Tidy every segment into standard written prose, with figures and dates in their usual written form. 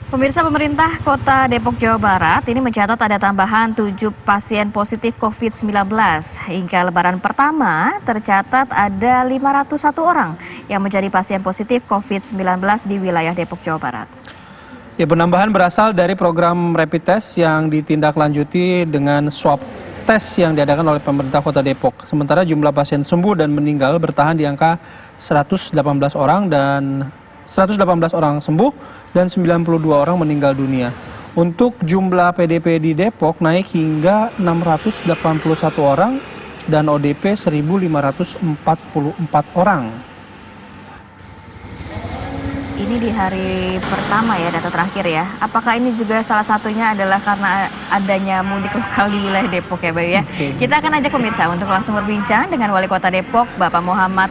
Pemirsa, pemerintah Kota Depok, Jawa Barat ini mencatat ada tambahan 7 pasien positif COVID-19. Hingga lebaran pertama tercatat ada 501 orang yang menjadi pasien positif COVID-19 di wilayah Depok, Jawa Barat. Ya, penambahan berasal dari program rapid test yang ditindaklanjuti dengan swab test yang diadakan oleh pemerintah Kota Depok. Sementara jumlah pasien sembuh dan meninggal bertahan di angka 118 orang dan 118 orang sembuh dan 92 orang meninggal dunia. Untuk jumlah PDP di Depok naik hingga 681 orang dan ODP 1.544 orang. Ini di hari pertama ya, data terakhir ya. Apakah ini juga salah satunya adalah karena adanya mudik lokal di wilayah Depok ya, Bayu ya? Kita akan ajak pemirsa untuk langsung berbincang dengan Wali Kota Depok, Bapak Muhammad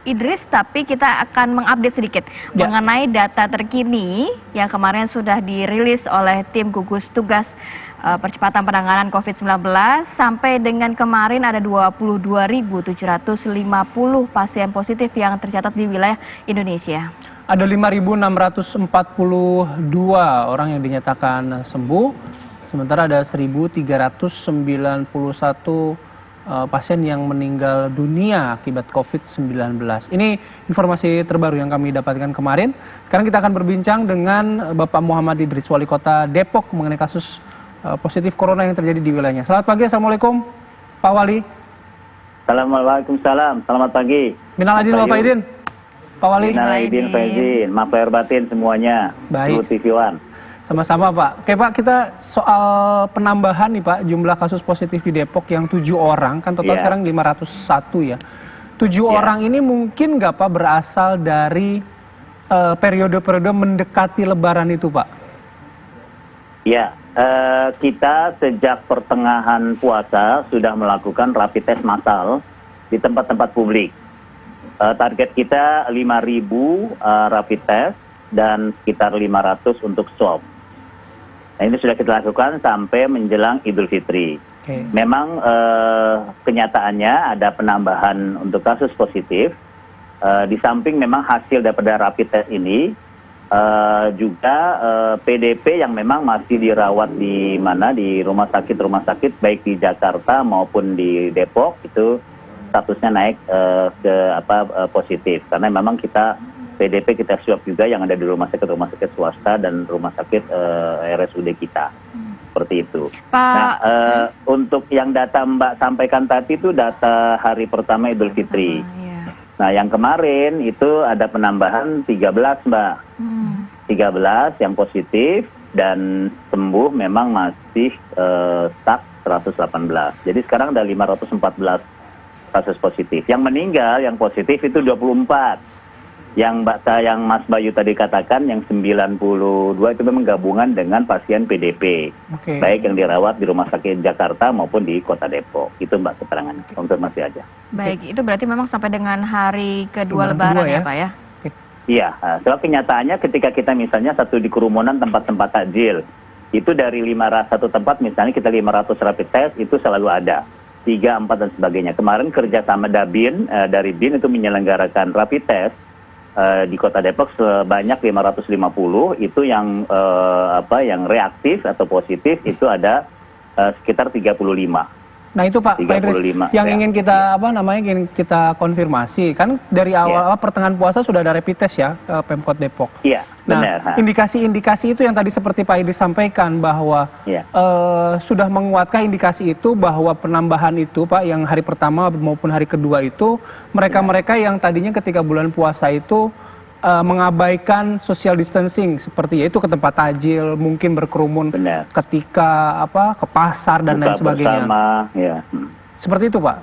Idris, tapi kita akan mengupdate sedikit mengenai data terkini yang kemarin sudah dirilis oleh tim gugus tugas percepatan penanganan COVID-19. Sampai dengan kemarin ada 22.750 pasien positif yang tercatat di wilayah Indonesia. Ada 5.642 orang yang dinyatakan sembuh, sementara ada 1.391 pasien yang meninggal dunia akibat COVID-19. Ini informasi terbaru yang kami dapatkan kemarin. Sekarang kita akan berbincang dengan Bapak Muhammad Idris, Wali Kota Depok, mengenai kasus positif corona yang terjadi di wilayahnya. Selamat pagi, Assalamualaikum Pak Wali. Waalaikumsalam, selamat pagi. Minal aidin wal faizin, Pak Wali. Minal aidin faizin, maaf lahir batin semuanya. Baik. TV One. Sama-sama Pak. Oke Pak, kita soal penambahan nih Pak, jumlah kasus positif di Depok yang 7 orang, kan total sekarang 501 ya. 7 orang ini mungkin nggak Pak berasal dari periode-periode mendekati Lebaran itu Pak? Ya, kita sejak pertengahan puasa sudah melakukan rapid test massal di tempat-tempat publik. Target kita 5.000 rapid test dan sekitar 500 untuk swab. Nah, ini sudah kita lakukan sampai menjelang Idul Fitri. Memang kenyataannya ada penambahan untuk kasus positif. Di samping memang hasil daripada rapid test ini juga PDP yang memang masih dirawat di rumah sakit baik di Jakarta maupun di Depok itu statusnya naik positif karena memang kita PDP kita swab juga yang ada di rumah sakit swasta dan rumah sakit RSUD kita. Seperti itu. Nah, untuk yang data Mbak sampaikan tadi itu data hari pertama Idul Fitri. Nah, yang kemarin itu ada penambahan 13 Mbak. 13 yang positif dan sembuh memang masih stuck 118. Jadi sekarang ada 514 kasus positif. Yang meninggal yang positif itu 24. Yang Mas Bayu tadi katakan yang 92 itu memang gabungan dengan pasien PDP. Baik yang dirawat di rumah sakit Jakarta maupun di Kota Depok. Itu Mbak keterangan, konfirmasi aja. Baik, itu berarti memang sampai dengan hari kedua Lebaran ya Pak ya? Iya, soal kenyataannya ketika kita misalnya satu di kerumunan tempat-tempat takjil, itu dari satu tempat misalnya kita 500 rapid test itu selalu ada. 3, 4 dan sebagainya. Kemarin kerjasama dari BIN itu menyelenggarakan rapid test di Kota Depok sebanyak 550 itu yang yang reaktif atau positif itu ada sekitar 35. Nah itu Pak Idris yang ingin kita ingin kita konfirmasi kan dari awal pertengahan puasa sudah ada rapid test ya ke Pemkot Depok. Iya, benar. Nah, indikasi-indikasi itu yang tadi seperti Pak Idris sampaikan bahwa sudah menguatkan indikasi itu bahwa penambahan itu Pak yang hari pertama maupun hari kedua itu mereka-mereka yang tadinya ketika bulan puasa itu mengabaikan social distancing seperti yaitu ke tempat takjil, mungkin berkerumun ketika ke pasar dan lain sebagainya. Seperti itu Pak?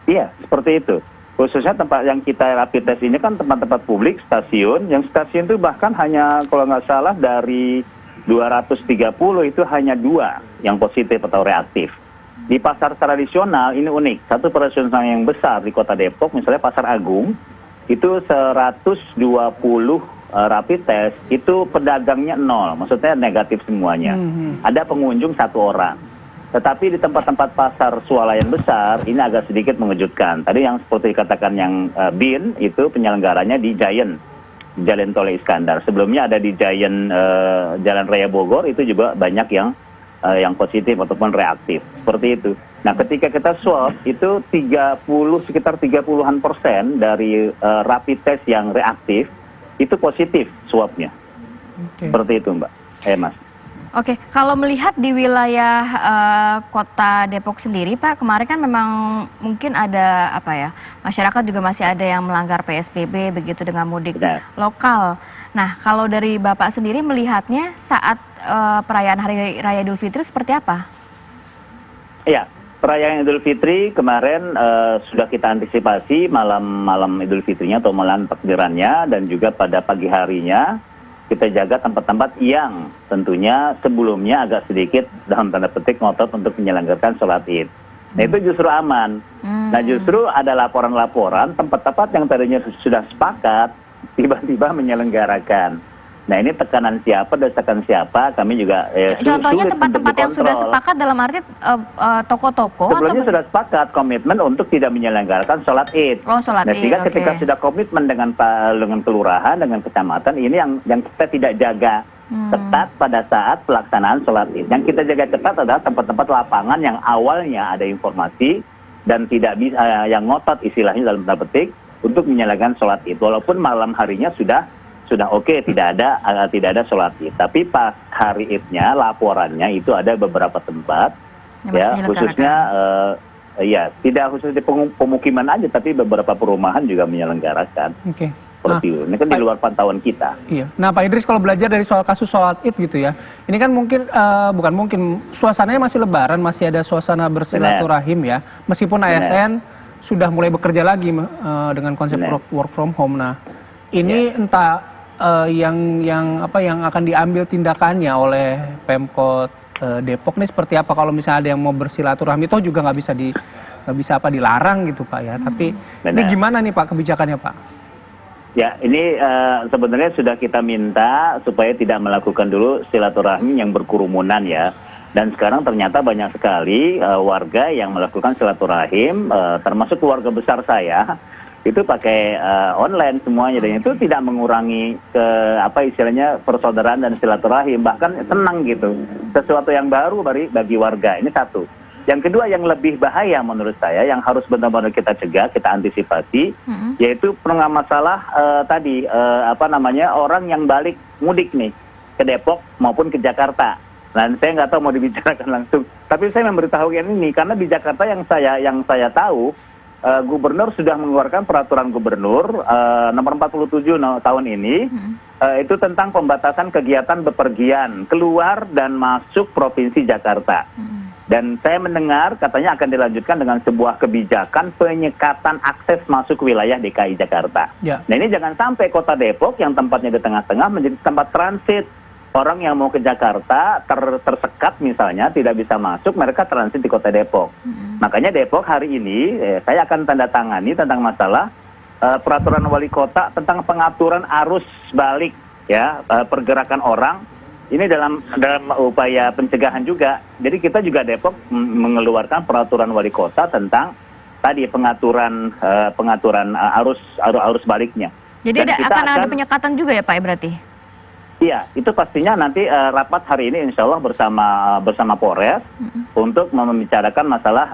Iya, seperti itu. Khususnya tempat yang kita rapid test ini kan tempat-tempat publik, stasiun. Yang stasiun itu bahkan hanya kalau nggak salah dari 230 itu hanya 2 yang positif atau reaktif. Di pasar tradisional ini unik. Satu pasar tradisional yang besar di Kota Depok, misalnya Pasar Agung, itu 120 rapid test, itu pedagangnya 0, maksudnya negatif semuanya. Ada pengunjung 1 orang. Tetapi di tempat-tempat pasar swalayan besar, ini agak sedikit mengejutkan. Tadi yang seperti dikatakan yang BIN, itu penyelenggaranya di Giant. Jalan Tol Iskandar. Sebelumnya ada di Jalan Raya Bogor, itu juga banyak yang positif ataupun reaktif. Seperti itu. Nah, ketika kita swab itu sekitar 30-an% dari rapid test yang reaktif itu positif swabnya. Seperti itu, Mbak. Mas. Oke, kalau melihat di wilayah Kota Depok sendiri, Pak, kemarin kan memang mungkin ada masyarakat juga masih ada yang melanggar PSBB begitu dengan mudik lokal. Nah, kalau dari Bapak sendiri melihatnya saat perayaan Hari Raya Idul Fitri seperti apa? Iya, perayaan Idul Fitri kemarin sudah kita antisipasi malam Idul Fitrinya atau malam takbirannya, dan juga pada pagi harinya kita jaga tempat-tempat yang tentunya sebelumnya agak sedikit dalam tanda petik ngotot untuk menyelenggarakan sholat id. Nah, itu justru aman. Nah, justru ada laporan-laporan tempat-tempat yang tadinya sudah sepakat tiba-tiba menyelenggarakan. Nah, ini tekanan siapa, desakan siapa, kami juga contohnya tempat-tempat yang sudah sepakat dalam arti toko-toko sebelumnya sudah sepakat komitmen untuk tidak menyelenggarakan sholat id. Sholat id. Sehingga ketika sudah komitmen dengan kelurahan, dengan kecamatan, ini yang kita tidak jaga ketat pada saat pelaksanaan sholat id. Yang kita jaga ketat adalah tempat-tempat lapangan yang awalnya ada informasi dan tidak bisa yang ngotot istilahnya dalam tanda petik untuk menyelenggarakan sholat id, walaupun malam harinya sudah oke, tidak ada sholat id. Tapi pas hari idnya laporannya itu ada beberapa tempat khususnya tidak khusus di pemukiman aja, tapi beberapa perumahan juga menyelenggarakan. Seperti itu. Ini kan di luar pantauan kita. Iya. Nah, Pak Idris, kalau belajar dari soal kasus sholat id gitu ya, ini kan mungkin suasananya masih lebaran, masih ada suasana bersilaturahim ya, meskipun ASN sudah mulai bekerja lagi dengan konsep work from home. Nah, ini entah yang akan diambil tindakannya oleh Pemkot Depok nih seperti apa kalau misalnya ada yang mau bersilaturahmi, itu juga nggak bisa dilarang gitu, Pak ya. Tapi ini gimana nih Pak kebijakannya, Pak? Ya, ini sebenarnya sudah kita minta supaya tidak melakukan dulu silaturahmi yang berkerumunan ya. Dan sekarang ternyata banyak sekali warga yang melakukan silaturahim, termasuk keluarga besar saya, itu pakai online semuanya, dan itu tidak mengurangi istilahnya persaudaraan dan silaturahim, bahkan senang gitu. Sesuatu yang baru bagi warga. Ini satu. Yang kedua yang lebih bahaya menurut saya, yang harus benar-benar kita cegah, kita antisipasi, yaitu masalah orang yang balik mudik nih ke Depok maupun ke Jakarta. Dan saya nggak tahu mau dibicarakan langsung, tapi saya memberitahukan ini karena di Jakarta yang saya tahu, Gubernur sudah mengeluarkan peraturan Gubernur nomor 47 tahun ini, itu tentang pembatasan kegiatan bepergian keluar dan masuk Provinsi Jakarta. Dan saya mendengar katanya akan dilanjutkan dengan sebuah kebijakan penyekatan akses masuk wilayah DKI Jakarta. Nah, ini jangan sampai Kota Depok yang tempatnya di tengah-tengah menjadi tempat transit. Orang yang mau ke Jakarta tersekat misalnya, tidak bisa masuk, mereka transit di Kota Depok. Makanya Depok hari ini saya akan tanda tangani tentang masalah peraturan wali kota tentang pengaturan arus balik ya, pergerakan orang. Ini dalam upaya pencegahan juga. Jadi kita juga Depok mengeluarkan peraturan wali kota tentang tadi pengaturan arus baliknya. Jadi akan ada penyekatan juga ya Pak berarti? Iya, itu pastinya nanti rapat hari ini insya Allah bersama Polres untuk membicarakan masalah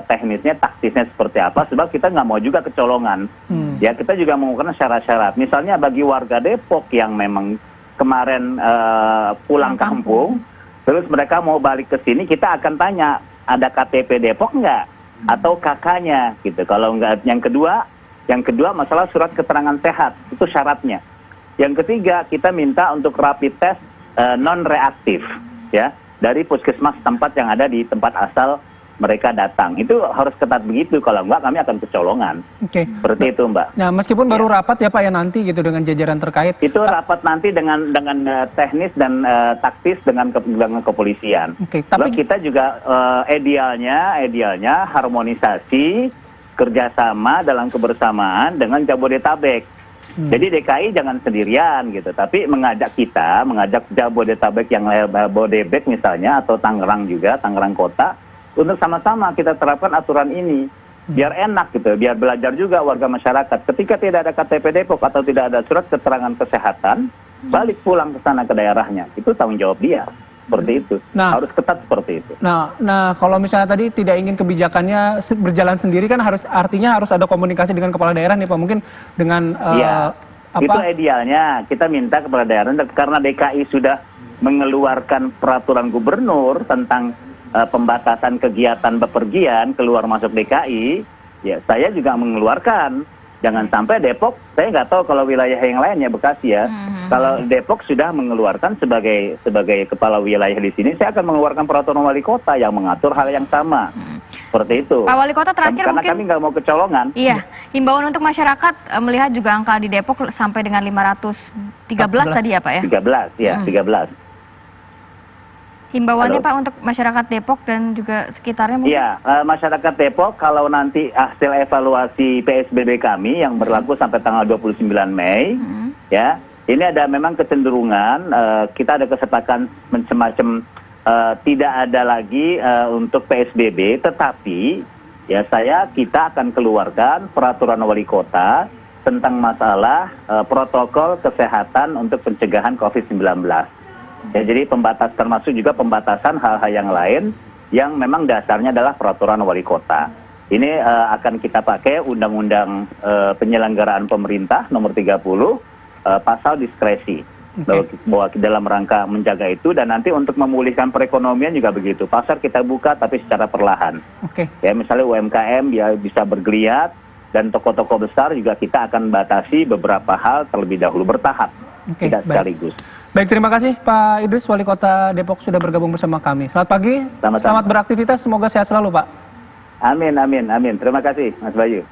teknisnya, taktisnya seperti apa, sebab kita nggak mau juga kecolongan. Ya, kita juga mengukurkan syarat-syarat. Misalnya bagi warga Depok yang memang kemarin pulang kampung, terus mereka mau balik ke sini, kita akan tanya, ada KTP Depok nggak? Atau KK-nya gitu. Kalau nggak, yang kedua masalah surat keterangan sehat, itu syaratnya. Yang ketiga, kita minta untuk rapid test non-reaktif ya, dari puskesmas tempat yang ada di tempat asal mereka datang. Itu harus ketat begitu, kalau enggak kami akan kecolongan. Seperti itu, Mbak. Nah, meskipun baru rapat ya Pak ya nanti gitu dengan jajaran terkait. Itu rapat nanti dengan teknis dan taktis dengan kepolisian. Tapi kita juga idealnya harmonisasi kerjasama dalam kebersamaan dengan Jabodetabek. Jadi DKI jangan sendirian gitu, tapi mengajak Jabodetabek yang Bodebek misalnya, atau Tangerang juga, Tangerang Kota, untuk sama-sama kita terapkan aturan ini. biar enak gitu, biar belajar juga warga masyarakat. Ketika tidak ada KTP Depok atau tidak ada surat keterangan kesehatan, balik pulang ke sana ke daerahnya. Itu tanggung jawab dia. Seperti itu. Nah, harus ketat seperti itu. Nah, kalau misalnya tadi tidak ingin kebijakannya berjalan sendiri kan artinya harus ada komunikasi dengan kepala daerah nih Pak. Mungkin dengan itu idealnya kita minta kepada daerah karena DKI sudah mengeluarkan peraturan gubernur tentang pembatasan kegiatan bepergian keluar masuk DKI, ya saya juga mengeluarkan. Jangan sampai Depok, saya nggak tahu kalau wilayah yang lainnya Bekasi ya. Kalau Depok sudah mengeluarkan sebagai kepala wilayah di sini, saya akan mengeluarkan peraturan wali kota yang mengatur hal yang sama. Seperti itu. Pak Wali Kota terakhir karena mungkin, kami nggak mau kecolongan. Iya, himbauan untuk masyarakat melihat juga angka di Depok sampai dengan 513 tadi ya Pak ya? 13, ya 13. Himbauannya Pak untuk masyarakat Depok dan juga sekitarnya mungkin? Iya, masyarakat Depok kalau nanti hasil evaluasi PSBB kami yang berlaku sampai tanggal 29 Mei, ya, ini ada memang kecenderungan kita ada kesepakatan semacam tidak ada lagi untuk PSBB, tetapi ya kita akan keluarkan peraturan wali kota tentang masalah protokol kesehatan untuk pencegahan COVID-19. Ya, jadi termasuk juga pembatasan hal-hal yang lain yang memang dasarnya adalah peraturan wali kota. Ini akan kita pakai Undang-Undang Penyelenggaraan Pemerintah nomor 30 pasal diskresi. Bahwa dalam rangka menjaga itu dan nanti untuk memulihkan perekonomian juga begitu. Pasar kita buka tapi secara perlahan. Ya, misalnya UMKM ya bisa bergeliat dan toko-toko besar juga kita akan batasi beberapa hal terlebih dahulu bertahap. Tidak sekaligus. Baik, terima kasih Pak Idris, Wali Kota Depok sudah bergabung bersama kami. Selamat pagi, selamat beraktivitas, semoga sehat selalu Pak. Amin, amin, amin. Terima kasih Mas Bayu.